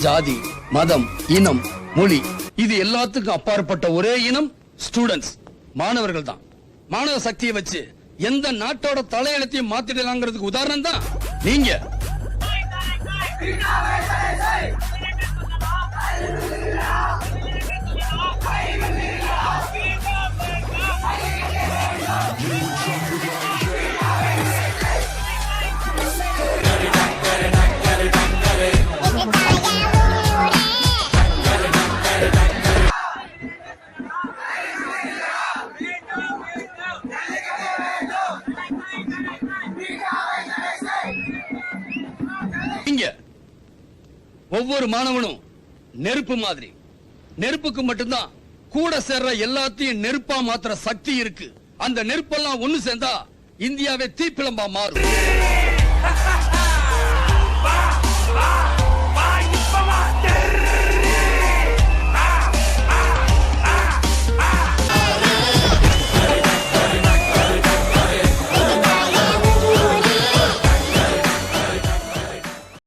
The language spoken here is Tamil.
ஜாதி, மதம், இனம், மொழி இது எல்லாத்துக்கும் அப்பாற்பட்ட ஒரே இனம் ஸ்டூடெண்ட்ஸ், மாணவர்கள் தான். மாணவ சக்தியை வச்சு எந்த நாட்டோட தலையெழுத்தையும் மாத்திடலாங்கிறதுக்கு உதாரணம் தான் நீங்க. ஒவ்வொரு மாணவனும் நெருப்பு மாதிரி. நெருப்புக்கு மட்டும்தான் கூட சேர்ற எல்லாத்தையும் நெருப்பா மாத்திர சக்தி இருக்கு. அந்த நெருப்பெல்லாம் ஒண்ணு சேர்ந்தா இந்தியாவே தீப்பிழம்பா மாறும்.